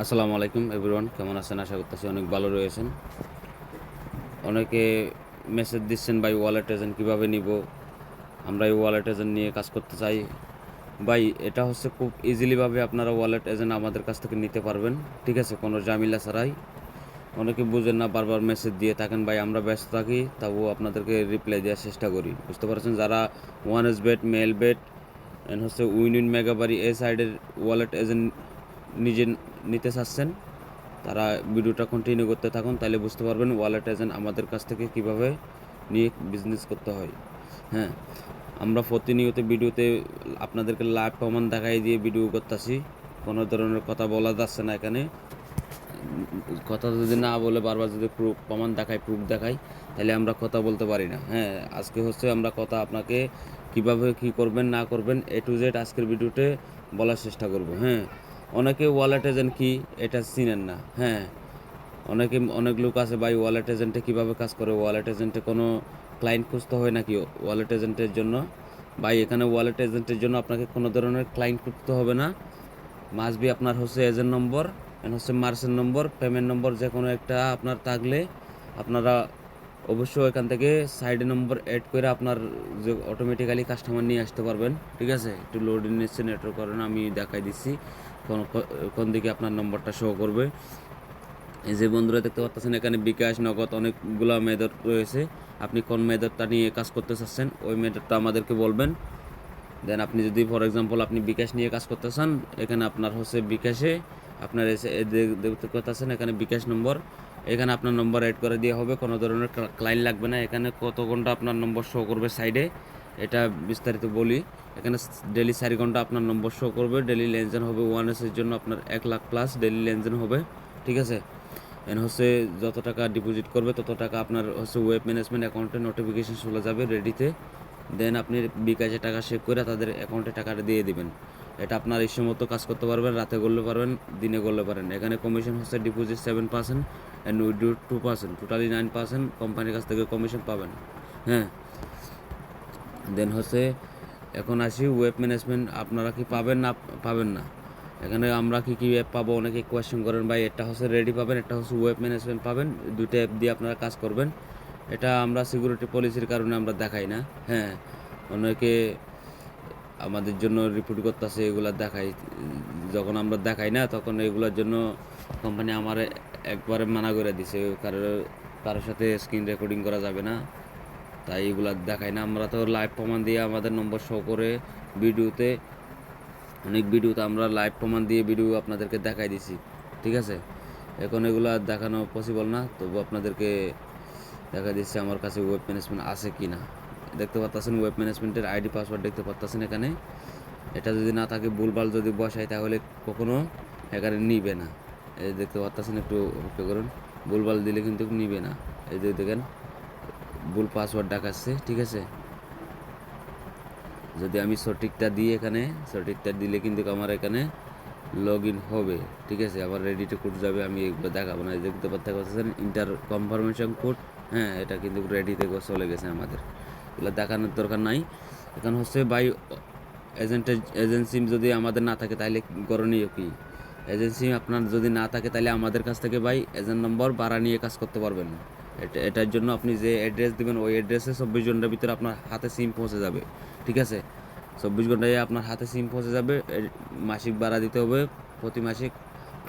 আসসালামু আলাইকুম এভরিওয়ান, কেমন আছেন? আশা করতেছি অনেক ভালো রয়েছেন। অনেকে মেসেজ দিচ্ছেন, ভাই ওয়ালেট এজেন্ট কীভাবে নিব, আমরা এই ওয়ালেট এজেন্ট নিয়ে কাজ করতে চাই। ভাই এটা হচ্ছে খুব ইজিলিভাবে আপনারা ওয়ালেট এজেন্ট আমাদের কাছ থেকে নিতে পারবেন, ঠিক আছে, কোনো ঝামেলা ছাড়াই। অনেকে বুঝেন না, বারবার মেসেজ দিয়ে থাকেন, ভাই আমরা ব্যস্ত থাকি, তবুও আপনাদেরকে রিপ্লাই দেওয়ার চেষ্টা করি, বুঝতে পারছেন। যারা one S bet, Melbet and হচ্ছে উইন উইন মেগাবারি এই সাইডের ওয়ালেট এজেন্ট নিজে নিতে চাচ্ছেন, তারা ভিডিওটা কন্টিনিউ করতে থাকুন, তাহলে বুঝতে পারবেন ওয়ালেট এজেন্ট আমাদের কাছ থেকে কিভাবে নিয়ে বিজনেস করতে হয়। হ্যাঁ, আমরা প্রতিনিয়ত ভিডিওতে আপনাদেরকে লাইভ প্রমাণ দেখাই দিয়ে ভিডিও করতেছি, কোনো ধরনের কথা বলা যাচ্ছে না এখানে। কথা যদি না বলে বারবার যদি প্রমাণ দেখাই, প্রুফ দেখাই, তাহলে আমরা কথা বলতে পারি না। হ্যাঁ, আজকে হচ্ছে আমরা কথা আপনাকে কিভাবে কি করবেন না করবেন এ টু জেড আজকের ভিডিওতে বলার চেষ্টা করব। হ্যাঁ, অনেকে ওয়ালেট এজেন্ট কি এটা চিনেন না। হ্যাঁ, অনেক লোক আছে, ভাই ওয়ালেট এজেন্টে কীভাবে কাজ করে, ওয়ালেট এজেন্টে কোনো ক্লায়েন্ট খুঁজতে হয় নাকি ওয়ালেট এজেন্টের জন্য? ভাই এখানে ওয়ালেট এজেন্টের জন্য আপনাকে কোনো ধরনের ক্লায়েন্ট খুঁজতে হবে না। মাস্ট বি আপনার হচ্ছে এজেন্ট নম্বর হচ্ছে মার্চেন্ট নম্বর, পেমেন্ট নম্বর যে কোনো একটা আপনার থাকলে আপনারা অবশ্যই এখান থেকে সাইডে নম্বর অ্যাড করে আপনার যে অটোমেটিক্যালি কাস্টমার নিয়ে আসতে পারবেন, ঠিক আছে। একটু লোডিং নিচ্ছে নেটওয়ার্ক কারণে আমি দেখাই দিচ্ছি কোন দিকে আপনার নম্বরটা শো করবে। এই যে বন্ধুরা দেখতে পাচ্ছেন, এখানে বিকাশ, নগদ অনেকগুলো মেথড রয়েছে। আপনি কোন মেথডটা নিয়ে কাজ করতে চাচ্ছেন ওই মেথডটা আমাদেরকে বলবেন। দেন আপনি যদি ফর এক্সাম্পল আপনি বিকাশ নিয়ে কাজ করতে চান, এখানে আপনার হচ্ছে বিকাশে আপনার দেখতে পাচ্ছেন এখানে বিকাশ নম্বর, এখানে আপনার নম্বর অ্যাড করে দেওয়া হবে, কোনো ধরনের ক্লায়েন্ট লাগবে না। এখানে কত ঘন্টা আপনার নম্বর শো করবে সাইডে এটা বিস্তারিত বলি। এখানে ডেলি 4 ঘন্টা আপনার নম্বর শো করবে। ডেলি লেনদেন হবে 1 এর জন্য আপনার 1 লাখ প্লাস ডেলি লেনদেন হবে, ঠিক আছে। এন হচ্ছে যত টাকা ডিপোজিট করবে তত টাকা আপনার হচ্ছে ওয়েব ম্যানেজমেন্ট অ্যাকাউন্টে নোটিফিকেশন চলে যাবে রেডিতে। দেন আপনি বিকাশে টাকা সেভ করে তাদের অ্যাকাউন্টে টাকাটা দিয়ে দিবেন। এটা আপনার ইচ্ছে মতো কাজ করতে পারবেন, রাতে করলে পারবেন, দিনে করলে পারেন। এখানে কমিশন হচ্ছে ডিপোজিট 7% অ্যান্ড উইথড্র 2%, টোটালি 9% কোম্পানির কাছ থেকে কমিশন পাবেন। হ্যাঁ, দেন হচ্ছে এখন আসি ওয়েব ম্যানেজমেন্ট আপনারা কি পাবেন না পাবেন না। এখানে আমরা কী অ্যাপ পাবো, অনেকে কোয়েশ্চেন করেন, ভাই এটা হচ্ছে রেডি পাবেন, এটা হচ্ছে ওয়েব ম্যানেজমেন্ট পাবেন, দুইটা অ্যাপ দিয়ে আপনারা কাজ করবেন। এটা আমরা সিকিউরিটি পলিসির কারণে আমরা দেখাই না। হ্যাঁ, অনেকে আমাদের জন্য রিপোর্ট করতেছে, এগুলো দেখাই, যখন আমরা দেখাই না তখন এগুলোর জন্য কোম্পানি আমার একবারে মানা করে দিছে, কারোর সাথে স্ক্রিন রেকর্ডিং করা যাবে না, তাই এগুলো দেখাই না। আমরা তো লাইভ প্রমাণ দিয়ে আমাদের নম্বর শো করে ভিডিওতে, অনেক ভিডিওতে আমরা লাইভ প্রমাণ দিয়ে ভিডিও আপনাদেরকে দেখাই দিছি, ঠিক আছে। এখন এগুলো দেখানো পসিবল না, তবু আপনাদেরকে দেখা দিচ্ছে আমার কাছে ওয়েব ম্যানেজমেন্ট আছে কি না। দেখতে পাচ্ছেন ওয়েব ম্যানেজমেন্টের আইডি পাসওয়ার্ড দেখতে পাচ্ছেন এখানে। এটা যদি না থাকে, ভুলভাল যদি বসাই, তাহলে কখনো এখানে নিবে না। এই দেখতে পাচ্ছেন, একটু অপেক্ষা করুন, ভুলভাল দিলে কিন্তু নিবে না। এই যে দেখেন ভুল পাসওয়ার্ড দেখাচ্ছে, ঠিক আছে। যদি আমি সঠিকটা দিই, এখানে সঠিকটা দিলে কিন্তু আমার এখানে লগ ইন হবে, ঠিক আছে। আবার রেডিতে কোড যাবে, আমি এগুলো দেখাবো না। দেখতে পাচ্ছেন ইন্টার কনফার্মেশন কোড, হ্যাঁ, এটা কিন্তু রেডিতে চলে গেছে আমাদের, এগুলো দেখানোর দরকার নাই। এখন হচ্ছে বাই এজেন্সি যদি আমাদের না থাকে তাহলে করণীয় কি? এজেন্সি আপনার যদি না থাকে তাহলে আমাদের কাছ থেকে ভাই এজেন্ট নম্বর ভাড়া নিয়ে কাজ করতে পারবেন। এটার জন্য আপনি যে অ্যাড্রেস দেবেন ওই অ্যাড্রেসে 24 ঘন্টার ভিতরে আপনার হাতে সিম পৌঁছে যাবে, ঠিক আছে। 24 ঘন্টায় আপনার হাতে সিম পৌঁছে যাবে। মাসিক ভাড়া দিতে হবে প্রতি মাসিক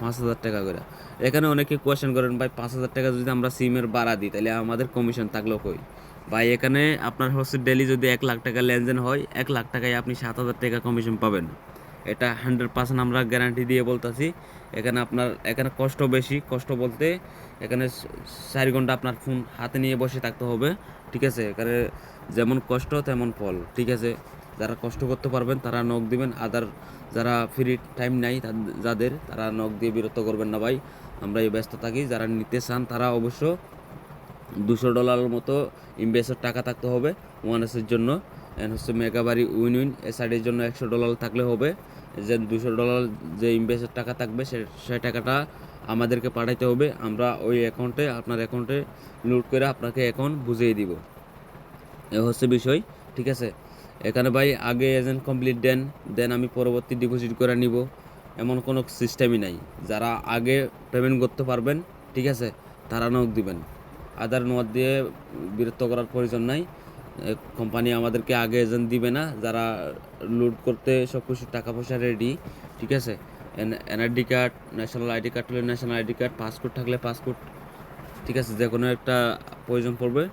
5,000 টাকা করে। এখানে অনেকে কোয়েশ্চেন করেন, ভাই 5,000 টাকা যদি আমরা সিমের ভাড়া দিই তাহলে আমাদের কমিশন থাকলো কই? ভাই এখানে আপনার হচ্ছে ডেলি যদি 1 লাখ টাকা লেনদেন হয়, 1 লাখ টাকায় আপনি 7,000 টাকা কমিশন পাবেন। এটা 100% আমরা গ্যারান্টি দিয়ে বলতেছি। এখানে কষ্ট বেশি, কষ্ট বলতে এখানে 4 ঘন্টা আপনার ফোন হাতে নিয়ে বসে থাকতে হবে, ঠিক আছে। এখানে যেমন কষ্ট তেমন ফল, ঠিক আছে। যারা কষ্ট করতে পারবেন তারা নক দিবেন, যারা ফ্রি টাইম নাই যাদের, তারা নক দিয়ে বিরক্ত করবেন না ভাই। আমরা এই ব্যস্ত থাকি, যারা নিতে চান তারা অবশ্য $200 মতো ইনভেস্টের টাকা থাকতে হবে 1 এর জন্য। অ্যান্ড হচ্ছে মেগাবারি উইন উইন এসআইডির জন্য $100 থাকলে হবে। যে $200 যে ইনভেস্টের টাকা থাকবে সেই টাকাটা আমাদেরকে পাঠাইতে হবে, আমরা ওই অ্যাকাউন্টে আপনার অ্যাকাউন্টে লোড করে আপনাকে অ্যাকাউন্ট বুঝিয়ে দিব। এ হচ্ছে বিষয়, ঠিক আছে। এখানে ভাই আগে এজেন্ট কমপ্লিট দেন, দেন আমি পরবর্তী ডিপোজিট করে নিব। এমন কোনো সিস্টেমই নাই। যারা আগে পেমেন্ট করতে পারবেন, ঠিক আছে, তারা নক দিবেন। আদার নক দিয়ে বিরক্ত করার প্রয়োজন নাই। কোম্পানি আমাদেরকে আগে এজেন্ট দিবে না। যারা লোড করতে সব কিছু টাকা পয়সা রেডি, ঠিক আছে, NID card, national ID card হলে ন্যাশনাল আইডি কার্ড, পাসপোর্ট থাকলে পাসপোর্ট, ঠিক আছে, যে কোনো একটা প্রয়োজন পড়বে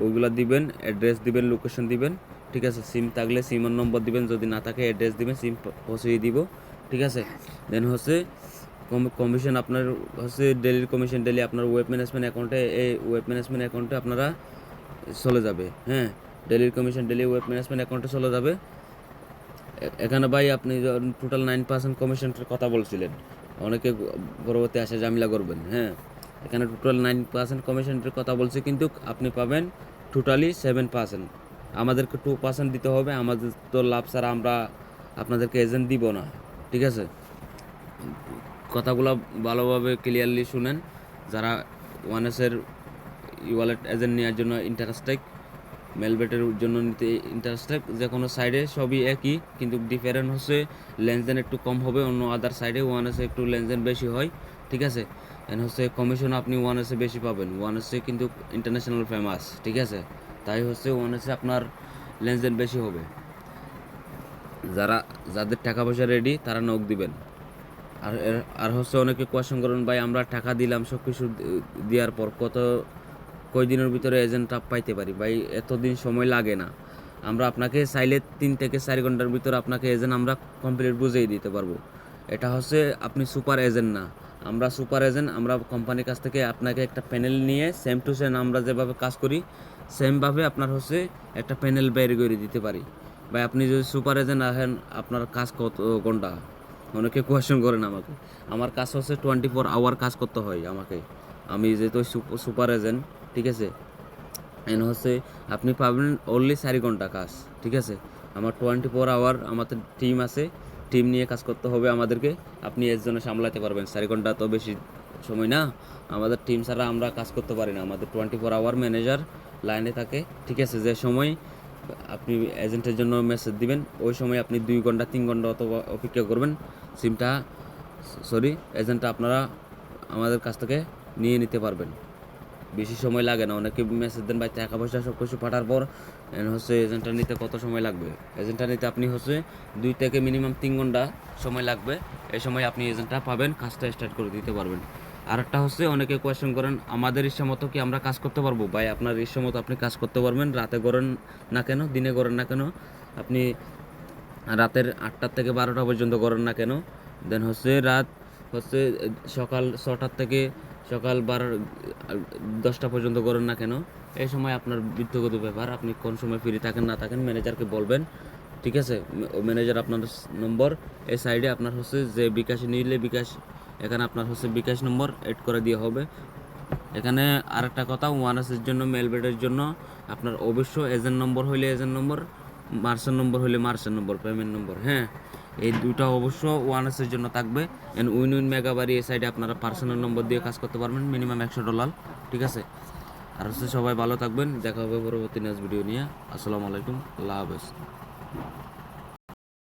ওইগুলো দিবেন, অ্যাড্রেস দিবেন, লোকেশন দিবেন, ঠিক আছে, সিম থাকলে সিমের নম্বর দিবেন, যদি না থাকে অ্যাড্রেস দিবেন, সিম পৌঁছিয়ে দিব, ঠিক আছে। দেন হচ্ছে কমিশন আপনার হচ্ছে ডেলির কমিশন ডেলি আপনার ওয়েব ম্যানেজমেন্ট অ্যাকাউন্টে, এই ওয়েব ম্যানেজমেন্ট অ্যাকাউন্টে আপনারা চলে যাবে। হ্যাঁ, ডেলির কমিশন ডেলি ওয়েব ম্যানেজমেন্ট অ্যাকাউন্টে চলে যাবে। এখানে ভাই আপনি টোটাল 9% কমিশনের কথা বলছিলেন, অনেকে পরবর্তী আসে ঝামেলা করবেন। হ্যাঁ, এখানে টোটাল 9% কমিশনের কথা বলছি, কিন্তু আপনি পাবেন টোটালি 7%। আমাদেরকে 2% দিতে হবে। আমাদের তো লাভ ছাড়া আমরা আপনাদেরকে এজেন্ট দিব না, ঠিক আছে। কথাগুলো ভালোভাবে ক্লিয়ারলি শুনেন। যারা ওয়ানেসের ওয়ালেট এজেন্ট নেওয়ার জন্য ইন্টারেস্টেড, মেলবেটের জন্য নিতে ইন্টারেস্টেড, যে কোনো সাইডে সবই একই, কিন্তু ডিফারেন্ট হচ্ছে লেনদেন একটু কম হবে। অন্য আদার সাইডে ওয়ানেসে একটু লেনদেন বেশি হয়, ঠিক আছে। এন হচ্ছে কমিশন আপনি ওয়ানেসে বেশি পাবেন। ওয়ানেসে কিন্তু ইন্টারন্যাশনাল ফেমাস, ঠিক আছে, তাই হচ্ছে ওয়ানেসে আপনার লেনদেন বেশি হবে। যাদের টাকা পয়সা রেডি তারা নক দিবেন। আর হচ্ছে অনেকে কোয়েশ্চেন করেন, ভাই আমরা টাকা দিলাম সব কিছু দেওয়ার পর কয় দিনের ভিতরে এজেন্ট পাইতে পারি? ভাই এতদিন সময় লাগে না। আমরা আপনাকে চাইলে 3 থেকে 4 ঘন্টার ভিতরে আপনাকে এজেন্ট আমরা কমপ্লিট বুঝিয়ে দিতে পারবো। এটা হচ্ছে আপনি সুপার এজেন্ট না, আমরা সুপার এজেন্ট। আমরা কোম্পানির কাছ থেকে আপনাকে একটা প্যানেল নিয়ে সেম টু সেম আমরা যেভাবে কাজ করি সেমভাবে আপনার হচ্ছে একটা প্যানেল বের করে দিতে পারি। ভাই আপনি যদি সুপার এজেন্ট আসেন, আপনার কাজ কত ঘন্টা? অনেকে কোয়েশ্চেন করেন আমাকে। আমার কাজ হচ্ছে 24 আওয়ার কাজ করতে হয় আমাকে। আমি যেহেতু সুপার এজেন্ট, ঠিক আছে, এন হচ্ছে আপনি পাবেন অনলি 4 ঘন্টা কাজ, ঠিক আছে। আমার 24 আওয়ার আমাদের টিম আছে, টিম নিয়ে কাজ করতে হবে আমাদেরকে। আপনি এর জন্য সামলাতে পারবেন। 4 ঘন্টা তো বেশি সময় না। আমাদের টিম ছাড়া আমরা কাজ করতে পারি না। আমাদের 24 আওয়ার ম্যানেজার লাইনে থাকে, ঠিক আছে। যে সময় আপনি এজেন্টের জন্য মেসেজ দিবেন ওই সময় আপনি 2 ঘন্টা 3 ঘন্টা অথবা অপেক্ষা করবেন। এজেন্টটা আপনারা আমাদের কাছ থেকে নিয়ে নিতে পারবেন। বেশি সময় লাগে না। অনেকে মেসেজ দেন, ভাই টাকা পয়সা সব কিছু পাঠার পর হচ্ছে এজেন্টটা নিতে কত সময় লাগবে? এজেন্টটা নিতে আপনি হচ্ছে 2 থেকে মিনিমাম 3 ঘন্টা সময় লাগবে। এই সময় আপনি এজেন্টটা পাবেন, কাজটা স্টার্ট করে দিতে পারবেন। আর একটা হচ্ছে অনেকে কোয়েশ্চেন করেন, আমাদের ইচ্ছা মতো কি আমরা কাজ করতে পারবো? ভাই আপনার ইচ্ছা মতো আপনি কাজ করতে পারবেন। রাতে করেন না কেন, দিনে করেন না কেন, আপনি রাতের 8টা থেকে 12টা পর্যন্ত করেন না কেন, দেন হচ্ছে রাত হচ্ছে সকাল 6টার থেকে সকাল 10টা পর্যন্ত করেন না কেন, এই সময় আপনার ব্যক্তিগত ব্যাপার। আপনি কোন সময় ফ্রি থাকেন না থাকেন ম্যানেজারকে বলবেন, ঠিক আছে। ম্যানেজার আপনার নম্বর এই সাইডে আপনার হচ্ছে যে বিকাশে নিলে বিকাশ, এখানে আপনার হচ্ছে বিকাশ নম্বর এড করে দেওয়া হবে। এখানে আরেকটা কথা, ওয়ানেসের জন্য মেলবেটের জন্য আপনার অবশ্য এজেন্ট নম্বর হইলে এজেন্ট নম্বর, মার্চেন্ট নম্বর হইলে মার্চেন্ট নম্বর, পেমেন্ট নম্বর, হ্যাঁ, এই দুটো অবশ্য ওয়ানেসের জন্য থাকবে। এন্ড উইন মেগাবারি এই সাইডে আপনারা পার্সোনাল নম্বর দিয়ে কাজ করতে পারবেন, মিনিমাম $100, ঠিক আছে। আর হচ্ছে সবাই ভালো থাকবেন, দেখা হবে পরবর্তী নেক্সট ভিডিও নিয়ে। আসসালামু আলাইকুম, আল্লাহ হাফেজ।